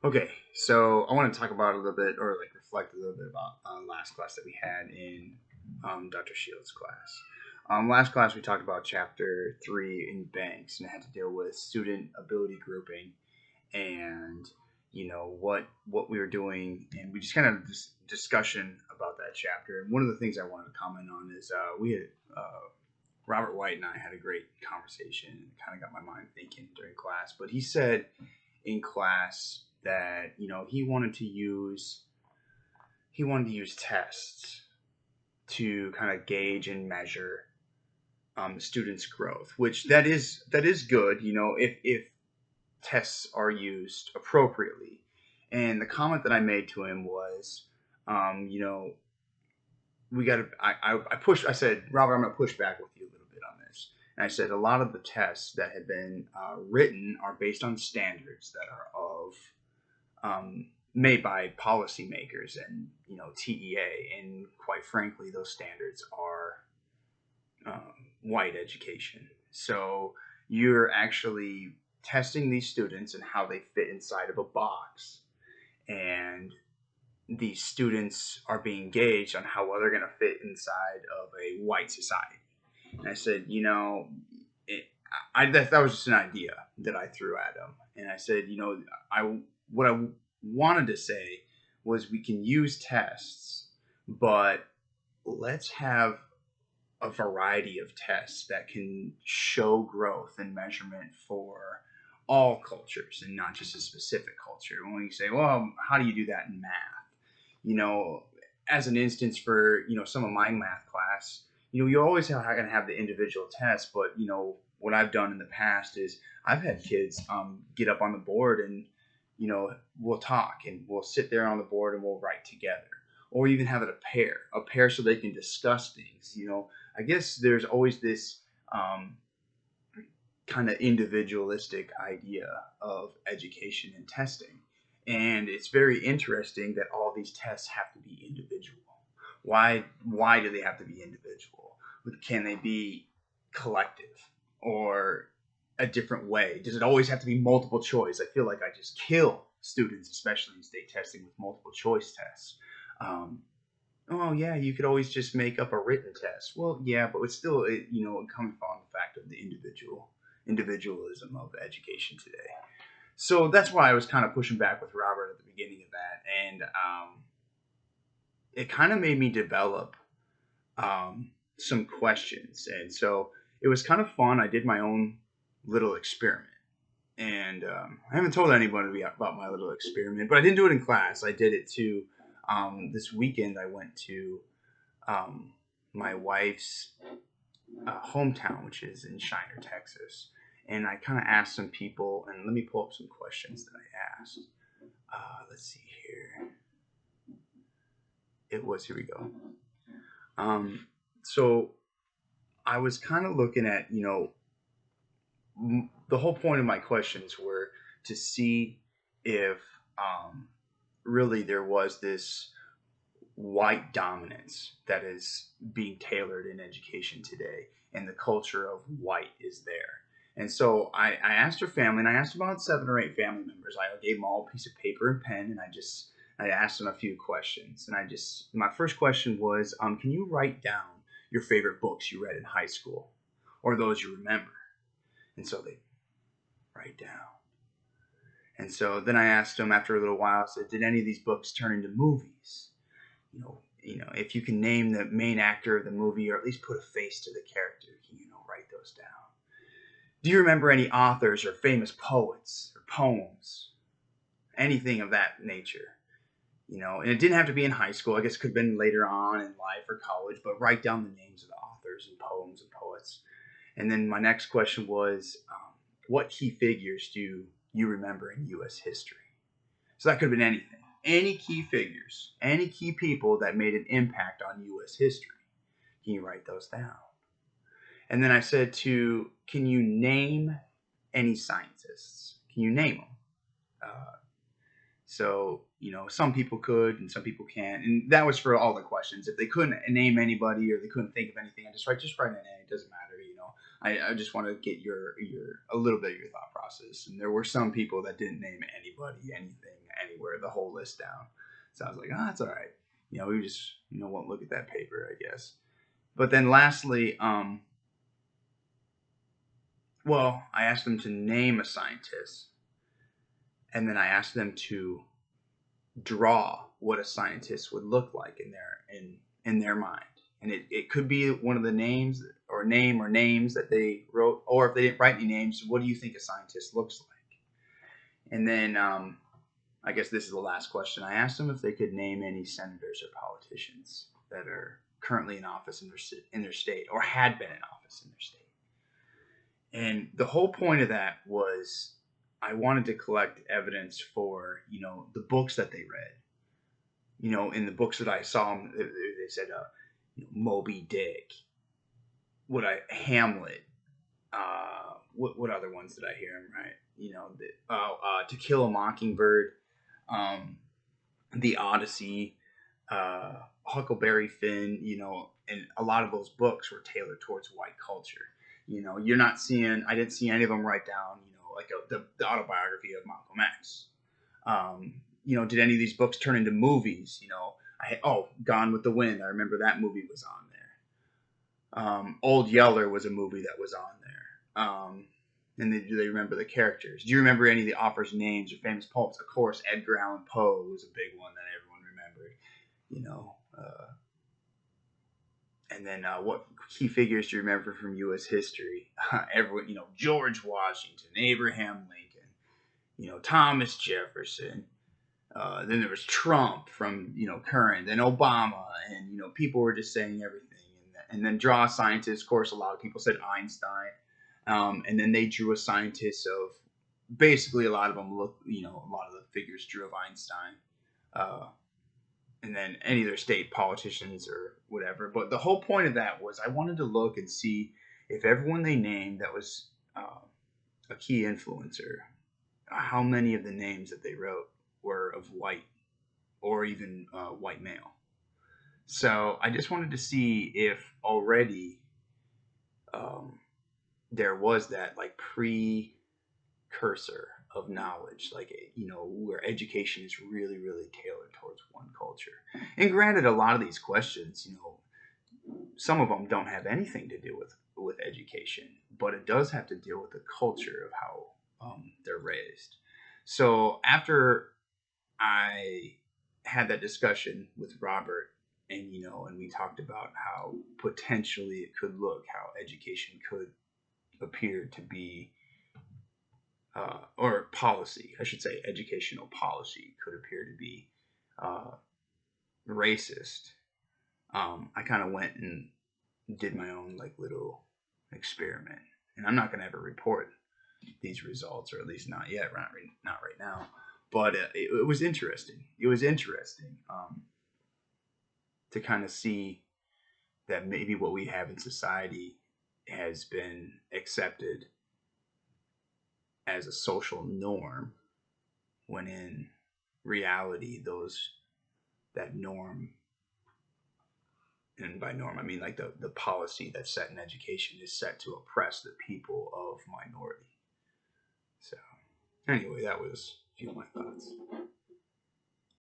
Okay, so I want to talk about a little bit, or like reflect a little bit about last class that we had in Dr. Shields' class. Last class we talked about chapter 3 in banks, and it had to deal with student ability grouping and what we were doing, and we just kind of discussion about that chapter. And one of the things I wanted to comment on is we had Robert White and I had a great conversation, and kind of got my mind thinking during class. But he said in class that he wanted to use tests to kind of gauge and measure students' growth, which that is good, if tests are used appropriately. And the comment that I made to him was, we got to. I pushed. I said, Robert, I'm going to push back with you a little bit on this. And I said a lot of the tests that have been written are based on standards that are made by policymakers and TEA, and quite frankly, those standards are white education. So you're actually testing these students and how they fit inside of a box, and these students are being gauged on how well they're going to fit inside of a white society. And I said, that was just an idea that I threw at him, and I said, what I wanted to say was we can use tests, but let's have a variety of tests that can show growth and measurement for all cultures and not just a specific culture. When you say, well, how do you do that in math? You know, as an instance for, some of my math class, you always going to have the individual tests, but, what I've done in the past is I've had kids get up on the board and, we'll talk and we'll sit there on the board and we'll write together. Or even have it a pair so they can discuss things. I guess there's always this kind of individualistic idea of education and testing. And it's very interesting that all these tests have to be individual. Why do they have to be individual? Can they be collective or a different way? Does it always have to be multiple choice? I feel like I just kill students, especially in state testing, with multiple choice tests. Um, oh yeah, you could always just make up a written test. Well, yeah, but it's still, it comes from the fact of the individualism of education today. So that's why I was kind of pushing back with Robert at the beginning of that, and it kind of made me develop some questions, and so it was kind of fun. I did my own little experiment, and I haven't told anybody about my little experiment, but I didn't do it in class. I did it too. This weekend, I went to um, my wife's hometown, which is in Shiner, Texas. And I kind of asked some people, and let me pull up some questions that I asked. Let's see here. Here we go. So I was kind of looking at, the whole point of my questions were to see if really there was this white dominance that is being tailored in education today, and the culture of white is there. And so I asked her family, and I asked about 7 or 8 family members. I gave them all a piece of paper and pen, and I asked them a few questions. And my first question was, can you write down your favorite books you read in high school, or those you remember? And so they write down. And so then I asked them after a little while, I said, did any of these books turn into movies? If you can name the main actor of the movie, or at least put a face to the character, can write those down? Do you remember any authors or famous poets or poems, anything of that nature? And it didn't have to be in high school. I guess it could have been later on in life or college, but write down the names of the authors and poems and poets. And then my next question was, what key figures do you remember in U.S. history? So that could have been anything. Any key figures, any key people that made an impact on U.S. history. Can you write those down? And then I said can you name any scientists? Can you name them? Some people could and some people can't. And that was for all the questions. If they couldn't name anybody or they couldn't think of anything, I just write an name. It doesn't matter. I just want to get your a little bit of your thought process. And there were some people that didn't name anybody, anything anywhere the whole list down. So I was like, that's all right. We just won't look at that paper, I guess. But then lastly, well, I asked them to name a scientist, and then I asked them to draw what a scientist would look like in their mind. And it could be one of the names or names that they wrote, or if they didn't write any names, what do you think a scientist looks like? And then I guess this is the last question. I asked them if they could name any senators or politicians that are currently in office in their state or had been in office in their state. And the whole point of that was I wanted to collect evidence for, the books that they read. In the books that I saw, they said Moby Dick, Hamlet. What other ones did I hear him right? To Kill a Mockingbird, The Odyssey, Huckleberry Finn. And a lot of those books were tailored towards white culture. You're not seeing. I didn't see any of them write down. Like the autobiography of Malcolm X. Did any of these books turn into movies? Gone with the Wind. I remember that movie was on there. Old Yeller was a movie that was on there. And do they remember the characters? Do you remember any of the authors' names or famous poems? Of course, Edgar Allan Poe was a big one that everyone remembered. And then what key figures do you remember from U.S. history? Everyone, George Washington, Abraham Lincoln, Thomas Jefferson. Then there was Trump from current, then Obama, and people were just saying everything. And then draw a scientist. Of course, a lot of people said Einstein. And then they drew a scientist of basically a lot of them look. A lot of the figures drew of Einstein. And then any of their state politicians or whatever. But the whole point of that was I wanted to look and see if everyone they named that was a key influencer, how many of the names that they wrote were of white or even white male. So I just wanted to see if already there was that like precursor of knowledge, like where education is really, really tailored towards one culture. And granted, a lot of these questions, some of them don't have anything to do with education, but it does have to deal with the culture of how they're raised. So after I had that discussion with Robert, and and we talked about how potentially it could look, how education could appear to be, or policy, I should say, educational policy could appear to be racist. I kind of went and did my own like little experiment, and I'm not going to ever report these results, or at least not yet, not right now. But it was interesting. It was interesting to kind of see that maybe what we have in society has been accepted as a social norm, when in reality that norm, and by norm I mean like the policy that's set in education is set to oppress the people of minority. So anyway, that was a few of my thoughts.